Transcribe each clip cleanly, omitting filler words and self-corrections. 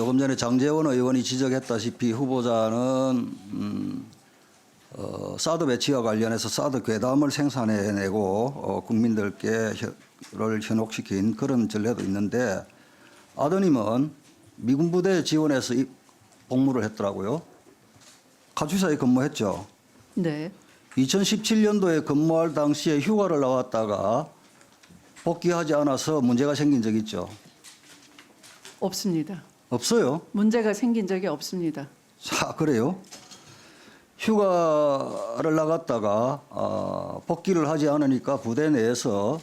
조금 전에 장제원 의원이 지적했다시피 후보자는 사드 배치와 관련해서 사드 괴담을 생산해내고 국민들께 를 현혹시킨 그런 전례도 있는데 아드님은 미군 부대에 지원해서 복무를 했더라고요. 카투사에 근무했죠. 네. 2017년도에 근무할 당시에 휴가를 나왔다가 복귀하지 않아서 문제가 생긴 적 있죠? 없습니다. 없어요. 문제가 생긴 적이 없습니다. 자, 그래요? 휴가를 나갔다가 복귀를 하지 않으니까 부대 내에서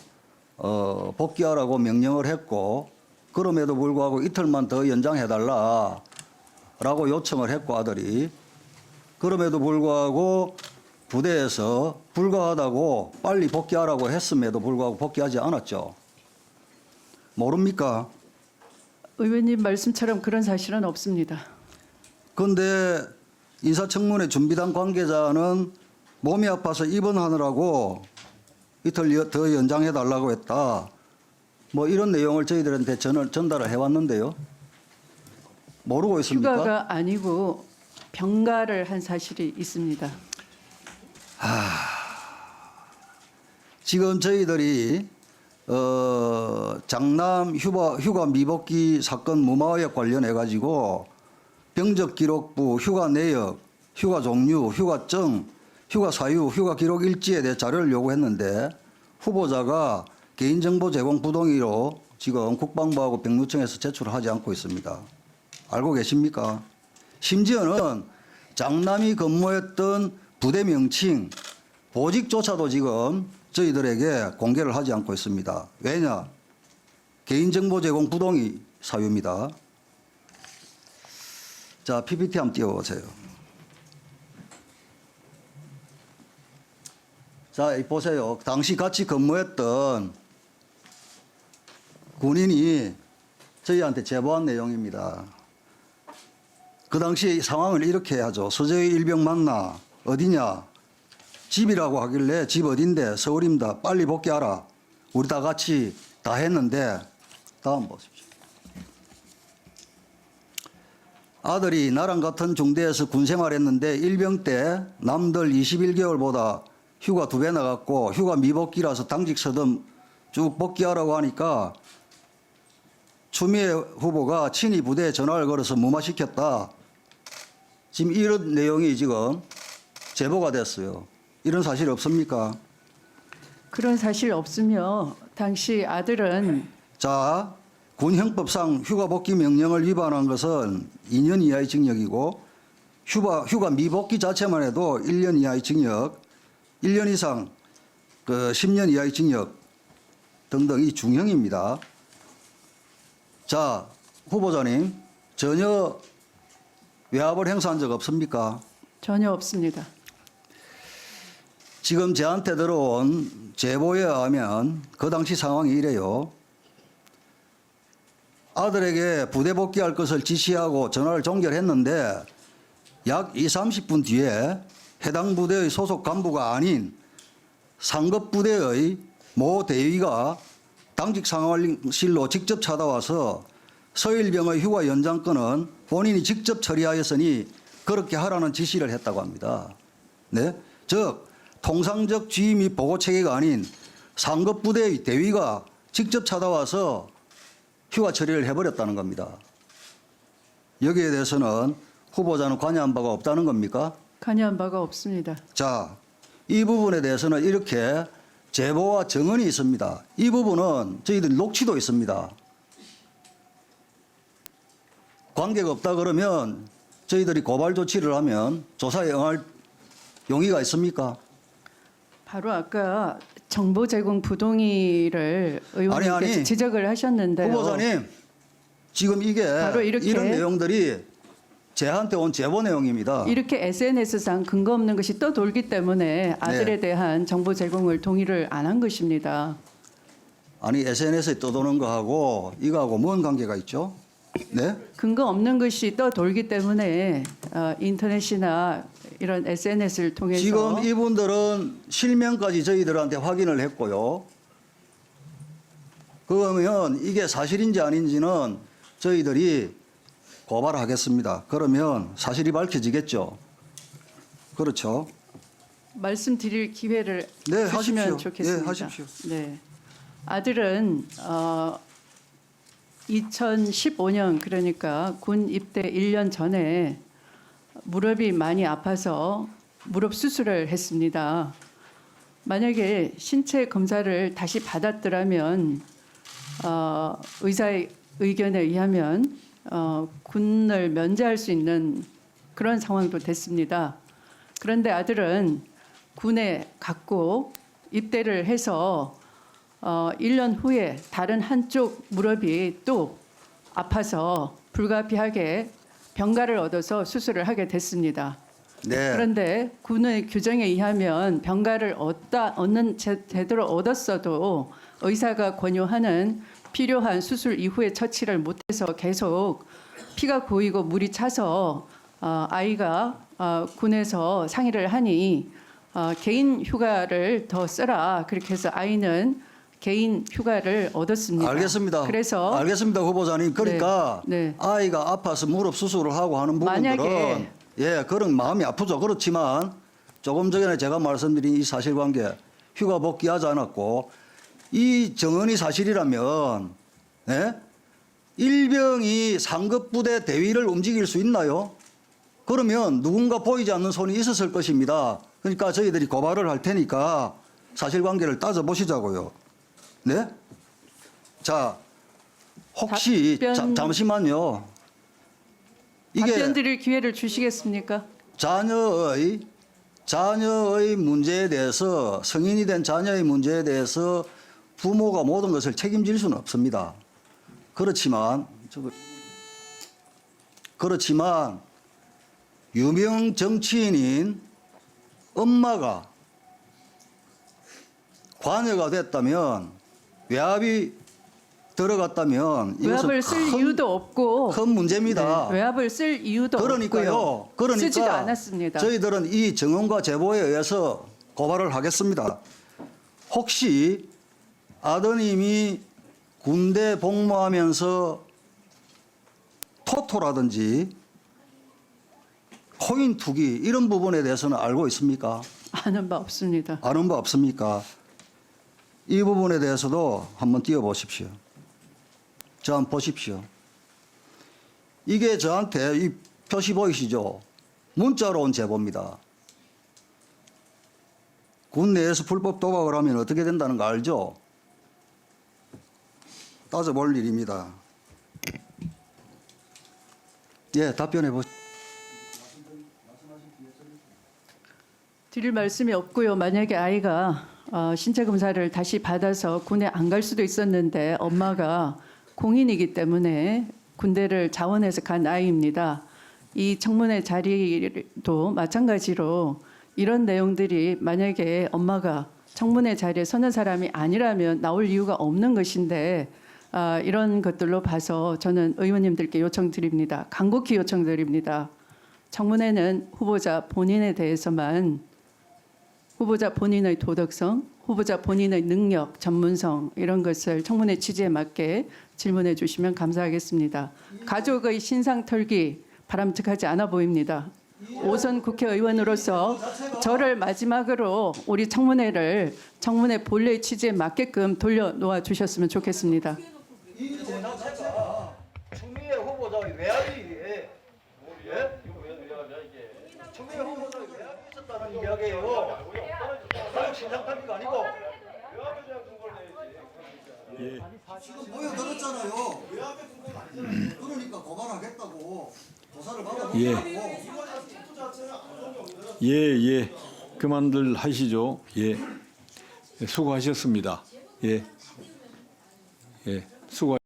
복귀하라고 명령을 했고 그럼에도 불구하고 이틀만 더 연장해달라라고 요청을 했고 아들이 그럼에도 불구하고 부대에서 불가하다고 빨리 복귀하라고 했음에도 불구하고 복귀하지 않았죠. 모릅니까? 의원님 말씀처럼 그런 사실은 없습니다. 그런데 인사청문회 준비단 관계자는 몸이 아파서 입원하느라고 이틀 더 연장해달라고 했다. 뭐 이런 내용을 저희들한테 전달을 해왔는데요. 모르고 있습니까? 휴가가 아니고 병가를 한 사실이 있습니다. 지금 저희들이 장남 휴가 미복귀 사건 무마의혹 관련해 가지고 병적기록부, 휴가 내역, 휴가 종류, 휴가증, 휴가 사유, 휴가 기록 일지에 대해 자료를 요구했는데 후보자가 개인정보 제공 부동의로 지금 국방부하고 병무청에서 제출을 하지 않고 있습니다. 알고 계십니까? 심지어는 장남이 근무했던 부대 명칭, 보직조차도 지금 저희들에게 공개를 하지 않고 있습니다. 왜냐? 개인정보 제공 부동의 사유입니다. 자, PPT 한번 띄워보세요. 자, 보세요. 당시 같이 근무했던 군인이 저희한테 제보한 내용입니다. 그 당시 상황을 이렇게 하죠. 서재의 일병 만나. 어디냐? 집이라고 하길래 집 어딘데? 서울입니다. 빨리 복귀하라. 우리 다 같이 다 했는데 다음 보십시오. 아들이 나랑 같은 중대에서 군생활했는데 일병 때 남들 21개월보다 휴가 2배 나갔고 휴가 미복귀라서 당직 서점 쭉 복귀하라고 하니까 추미애 후보가 친히 부대에 전화를 걸어서 무마시켰다. 지금 이런 내용이 지금 제보가 됐어요. 이런 사실 없습니까? 그런 사실 없으며 당시 아들은 자, 군형법상 휴가 복귀 명령을 위반한 것은 2년 이하의 징역이고 휴가 미복귀 자체만 해도 1년 이하의 징역, 1년 이상 10년 이하의 징역 등등이 중형입니다. 자, 후보자님 전혀 외압을 행사한 적 없습니까? 전혀 없습니다. 지금 저한테 들어온 제보에 의하면 그 당시 상황이 이래요. 아들에게 부대 복귀할 것을 지시하고 전화를 종결했는데 약 20-30분 뒤에 해당 부대의 소속 간부가 아닌 상급 부대의 모 대위가 당직 상황실로 직접 찾아와서 서일병의 휴가 연장권은 본인이 직접 처리하였으니 그렇게 하라는 지시를 했다고 합니다. 네? 즉 통상적 지휘 및 보고 체계가 아닌 상급 부대의 대위가 직접 찾아와서 휴가 처리를 해버렸다는 겁니다. 여기에 대해서는 후보자는 관여한 바가 없다는 겁니까? 관여한 바가 없습니다. 자, 이 부분에 대해서는 이렇게 제보와 증언이 있습니다. 이 부분은 저희들 녹취도 있습니다. 관계가 없다 그러면 저희들이 고발 조치를 하면 조사에 응할 용의가 있습니까? 바로 아까 정보 제공 부동의를 의원님께서 아니. 지적을 하셨는데요. 후보자님, 지금 이게 바로 이렇게 이런 내용들이 제한테 온 제보 내용입니다. 이렇게 SNS상 근거 없는 것이 떠돌기 때문에 아들에 대한 정보 제공을 동의를 안 한 것입니다. 아니 SNS에 떠도는 거하고 이거하고 뭔 관계가 있죠? 네? 근거 없는 것이 떠돌기 때문에 인터넷이나 이런 SNS를 통해서 지금 이분들은 실명까지 저희들한테 확인을 했고요. 그러면 이게 사실인지 아닌지는 저희들이 고발하겠습니다. 그러면 사실이 밝혀지겠죠. 그렇죠. 말씀드릴 기회를 네, 주시면 하십시오. 좋겠습니다. 네, 하십시오. 네. 아들은 2015년 그러니까 군 입대 1년 전에 무릎이 많이 아파서 무릎 수술을 했습니다. 만약에 신체 검사를 다시 받았더라면 의사의 의견에 의하면 군을 면제할 수 있는 그런 상황도 됐습니다. 그런데 아들은 군에 갔고 입대를 해서 1년 후에 다른 한쪽 무릎이 또 아파서 불가피하게 병가를 얻어서 수술을 하게 됐습니다. 네. 그런데 군의 규정에 의하면 병가를 제대로 얻었어도 의사가 권유하는 필요한 수술 이후의 처치를 못해서 계속 피가 고이고 물이 차서 아이가 군에서 상의를 하니 개인 휴가를 더 쓰라 그렇게 해서 아이는 개인 휴가를 얻었습니다. 알겠습니다. 그래서 알겠습니다, 후보자님. 그러니까 네. 아이가 아파서 무릎 수술을 하고 하는 부분들은 만약에 예, 그런 마음이 아프죠. 그렇지만 조금 전에 제가 말씀드린 이 사실관계 휴가 복귀하지 않았고 이 정언이 사실이라면 예? 일병이 상급 부대 대위를 움직일 수 있나요? 그러면 누군가 보이지 않는 손이 있었을 것입니다. 그러니까 저희들이 고발을 할 테니까 사실관계를 따져보시자고요. 네? 자, 혹시 잠시만요. 답변 드릴 기회를 주시겠습니까? 자녀의 문제에 대해서 성인이 된 자녀의 문제에 대해서 부모가 모든 것을 책임질 수는 없습니다. 그렇지만 유명 정치인인 엄마가 관여가 됐다면 외압이 들어갔다면 이것은 외압을 쓸 이유도 없고 큰 문제입니다. 네, 외압을 쓸 이유도 그러니까요. 없고요. 그러니까 쓰지도 않았습니다. 저희들은 이 정언과 제보에 의해서 고발을 하겠습니다. 혹시 아드님이 군대 복무하면서 토토라든지 코인 투기 이런 부분에 대해서는 알고 있습니까? 아는 바 없습니다. 아는 바 없습니까? 이 부분에 대해서도 한번 띄워보십시오. 저 한번 보십시오. 이게 저한테 이 표시 보이시죠? 문자로 온 제보입니다. 군 내에서 불법 도박을 하면 어떻게 된다는 거 알죠? 따져볼 일입니다. 예, 답변해 보시죠. 드릴 말씀이 없고요. 만약에 아이가 신체 검사를 다시 받아서 군에 안 갈 수도 있었는데 엄마가 공인이기 때문에 군대를 자원해서 간 아이입니다. 이 청문회 자리도 마찬가지로 이런 내용들이 만약에 엄마가 청문회 자리에 서는 사람이 아니라면 나올 이유가 없는 것인데 이런 것들로 봐서 저는 의원님들께 요청드립니다. 간곡히 요청드립니다. 청문회는 후보자 본인에 대해서만 후보자 본인의 도덕성, 후보자 본인의 능력, 전문성 이런 것을 청문회 취지에 맞게 질문해 주시면 감사하겠습니다. 가족의 신상 털기 바람직하지 않아 보입니다. 5선 국회의원으로서 저를 마지막으로 우리 청문회 본래 취지에 맞게끔 돌려놓아 주셨으면 좋겠습니다. 이 전화체가 추미애 후보자의 외압이 추미애 후보자의 외압이 있었다는 이야기예요. 가족 신상 털기가 아니고. 예. 지금 보여드렸잖아요. 그러니까 고발하겠다고 조사를 받아보겠다고. 예. 그만들 하시죠. 예. 수고하셨습니다. 예. 수고.